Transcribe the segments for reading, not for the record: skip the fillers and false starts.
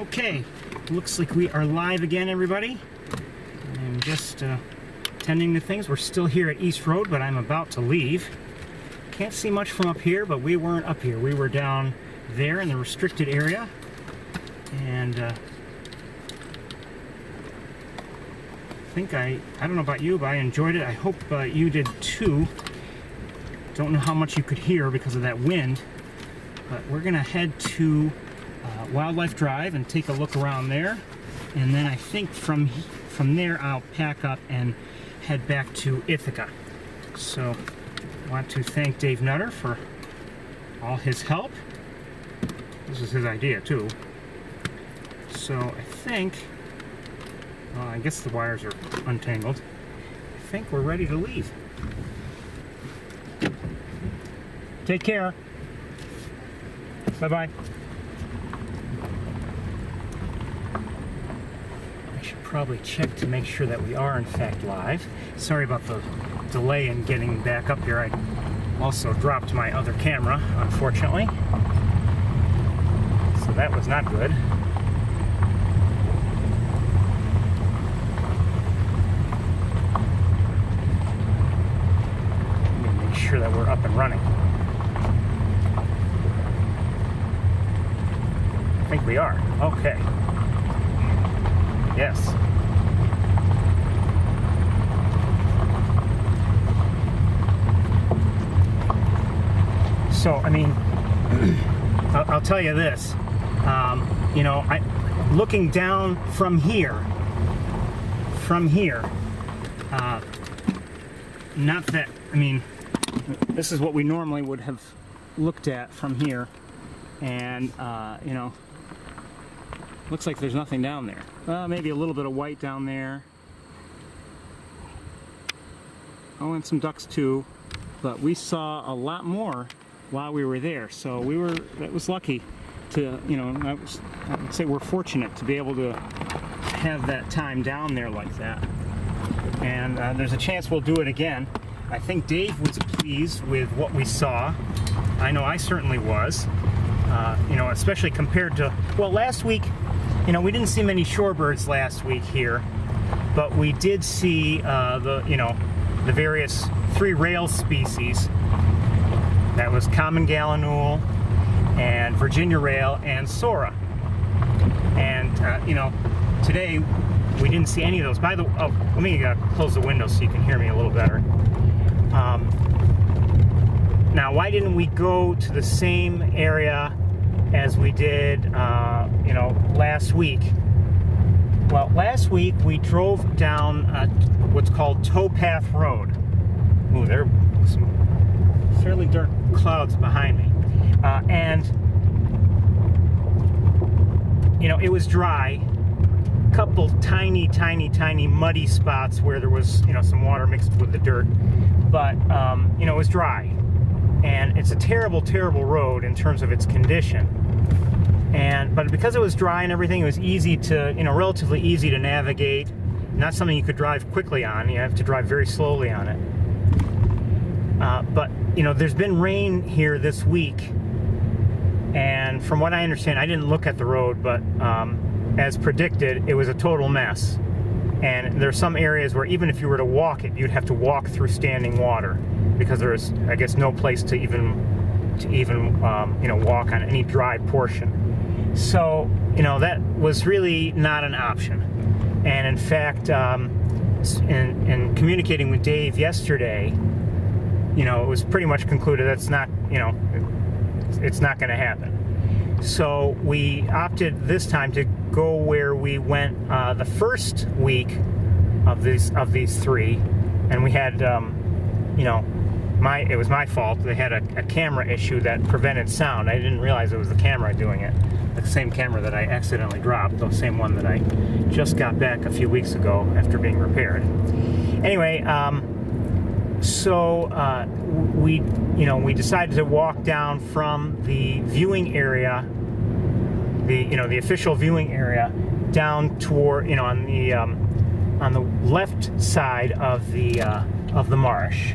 Okay, looks like we are live again, everybody. I'm just tending to things. We're still here at East Road, but I'm about to leave. Can't see much from up here, but we weren't up here. We were down there in the restricted area. And I think I don't know about you, but I enjoyed it. I hope you did too. Don't know how much you could hear because of that wind, but we're gonna head to Wildlife Drive and take a look around there, and then I think from there I'll pack up and head back to Ithaca. So I want to thank Dave Nutter for all his help. This is his idea too. So I think, well, I guess the wires are untangled. I think we're ready to leave. Take care. Bye-bye. I should probably check to make sure that we are in fact live. Sorry about the delay in getting back up here. I also dropped my other camera, unfortunately. So that was not good. Let me make sure that we're up and running. I think we are. Okay. Yes. So, I mean, I'll tell you this. You know, looking down from here, not that, I mean, this is what we normally would have looked at from here, and, you know, looks like there's nothing down there. Maybe a little bit of white down there. Oh, and some ducks too. But we saw a lot more while we were there. So that was lucky to, you know, I would say we're fortunate to be able to have that time down there like that. And there's a chance we'll do it again. I think Dave was pleased with what we saw. I know I certainly was. You know, especially compared to, well, last week, you know, we didn't see many shorebirds last week here, but we did see the various three rail species. That was common gallinule and Virginia rail and Sora. And you know, today we didn't see any of those. By the way, let me close the window so you can hear me a little better. Now, why didn't we go to the same area as we did, you know, last week? Well, last week we drove down what's called Towpath Road. Ooh, there are some fairly dark clouds behind me. And, you know, it was dry. A couple tiny muddy spots where there was, you know, some water mixed with the dirt. But, you know, it was dry. And it's a terrible road in terms of its condition. But because it was dry and everything, it was easy to, you know, relatively easy to navigate. Not something you could drive quickly on. You have to drive very slowly on it. But, you know, there's been rain here this week. And from what I understand, I didn't look at the road, but as predicted, it was a total mess. And there's some areas where even if you were to walk it, you'd have to walk through standing water, because there's, I guess, no place to even you know, walk on any dry portion. So, you know, that was really not an option. And in fact, in communicating with Dave yesterday, you know, it was pretty much concluded that's not, you know, it's not going to happen. So we opted this time to go where we went the first week of these three, and we had, you know, it was my fault. They had a camera issue that prevented sound. I didn't realize it was the camera doing it. The same camera that I accidentally dropped, the same one that I just got back a few weeks ago after being repaired. Anyway, so we decided to walk down from the viewing area, the official viewing area, down toward, you know, on the left side of the marsh,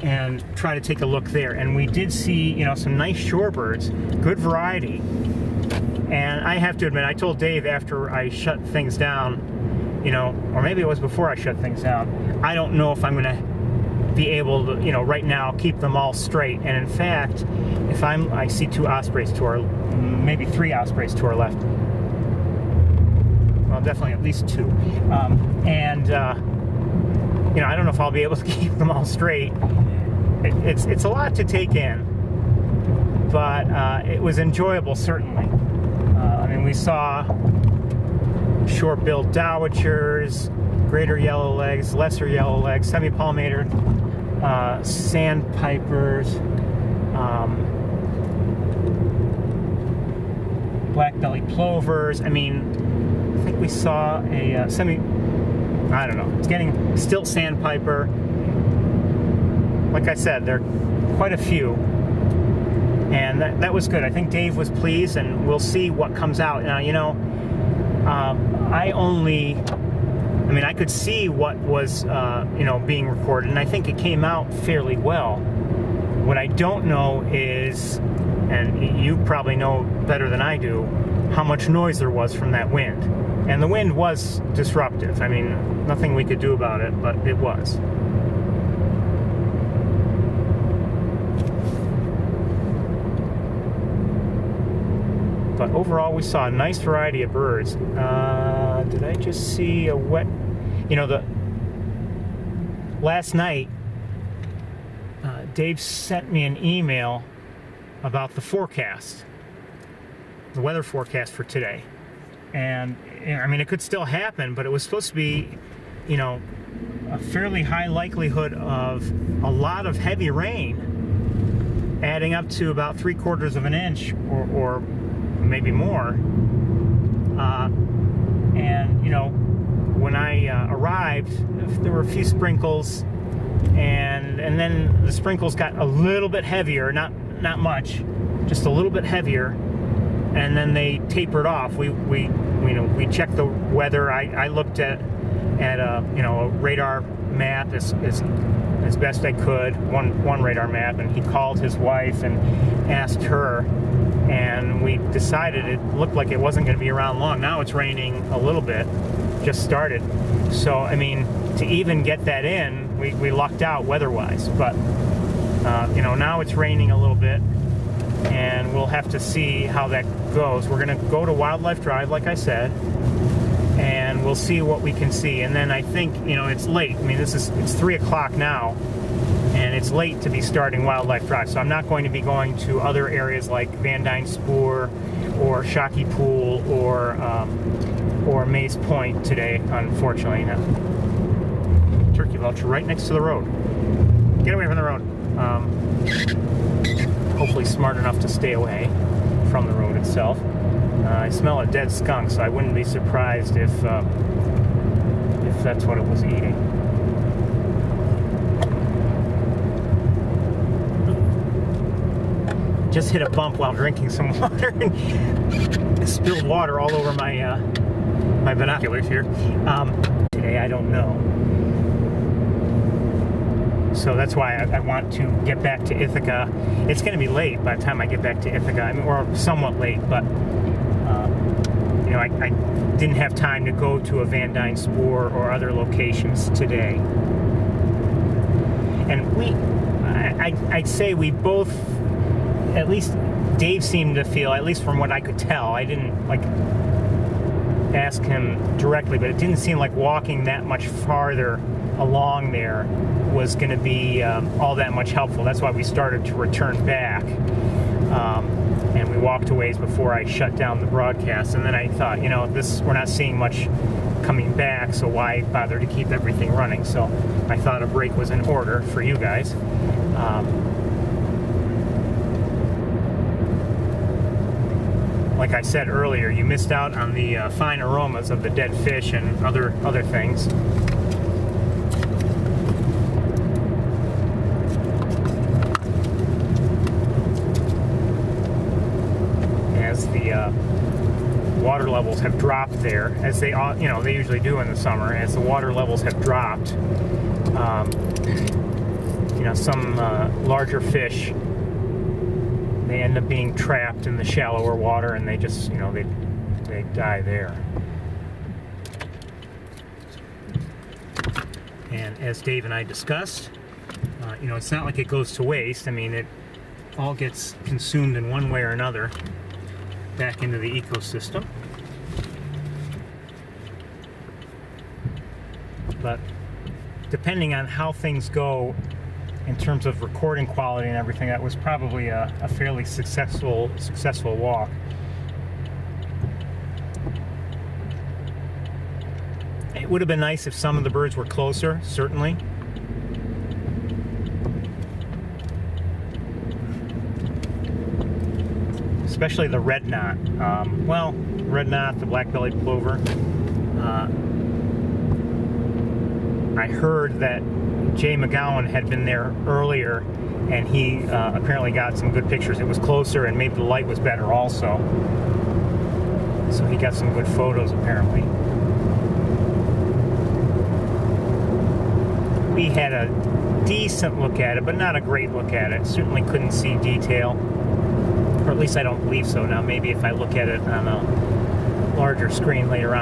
and try to take a look there. And we did see, you know, some nice shorebirds, good variety. And I have to admit, I told Dave after I shut things down, or maybe it was before I shut things down, I don't know if I'm going to be able to, right now, keep them all straight. And in fact, if I see 2 ospreys to our, maybe 3 ospreys to our left. Well, definitely at least 2. I don't know if I'll be able to keep them all straight. It's a lot to take in, but it was enjoyable, certainly. We saw short-billed dowitchers, greater yellowlegs, lesser yellowlegs, semi-palmated sandpipers, black-bellied plovers. I think we saw a I don't know, it's getting stilt sandpiper. Like I said, there are quite a few. And that was good. I think Dave was pleased, and we'll see what comes out. Now, I could see what was, being recorded, and I think it came out fairly well. What I don't know is, and you probably know better than I do, how much noise there was from that wind. And the wind was disruptive. Nothing we could do about it, but it was. But overall, we saw a nice variety of birds. Did I just see a wet... Last night, Dave sent me an email about the forecast, the weather forecast for today. And, it could still happen, but it was supposed to be, a fairly high likelihood of a lot of heavy rain, adding up to about 3/4 of an inch or maybe more. When I arrived, there were a few sprinkles, and then the sprinkles got a little bit heavier, not much, just a little bit heavier, and then they tapered off. We checked the weather. I looked at a radar map as best I could, one radar map, and he called his wife and asked her, and we decided it looked like it wasn't going to be around long. Now it's raining a little bit, just started. So, to even get that in, we lucked out weather-wise. But, now it's raining a little bit, and we'll have to see how that goes. We're going to go to Wildlife Drive, like I said, and we'll see what we can see. And then I think, it's late. It's 3 o'clock now, and it's late to be starting Wildlife Drive. So I'm not going to be going to other areas like Van Dyne Spoor or Shockey Pool or Mays Point today, unfortunately. Now, turkey vulture right next to the road. Get away from the road. Hopefully smart enough to stay away from the road itself. I smell a dead skunk, so I wouldn't be surprised if that's what it was eating. Just hit a bump while drinking some water and spilled water all over my my binoculars here. Today, I don't know. So that's why I want to get back to Ithaca. It's going to be late by the time I get back to Ithaca, or somewhat late, but I didn't have time to go to a Van Dyne Spoor or other locations today. And I'd say we both, at least Dave seemed to feel, at least from what I could tell, I didn't ask him directly, but it didn't seem like walking that much farther along there was going to be all that much helpful. That's why we started to return back, and we walked a ways before I shut down the broadcast. And then I thought, we're not seeing much coming back, so why bother to keep everything running? So I thought a break was in order for you guys. Like I said earlier, you missed out on the fine aromas of the dead fish and other things. As the water levels have dropped there, as they they usually do in the summer, as the water levels have dropped, some larger fish, they end up being trapped in the shallower water, and they just, you know, they die there. And as Dave and I discussed, you know, it's not like it goes to waste. I mean, it all gets consumed in one way or another back into the ecosystem. But depending on how things go in terms of recording quality and everything, that was probably a fairly successful walk. It would have been nice if some of the birds were closer, certainly. Especially the red knot. Well, red knot, the black-bellied plover. I heard that Jay McGowan had been there earlier, and he apparently got some good pictures. It was closer, and maybe the light was better also. So he got some good photos, apparently. We had a decent look at it, but not a great look at it. Certainly couldn't see detail, or at least I don't believe so. Now, maybe if I look at it on a larger screen later on,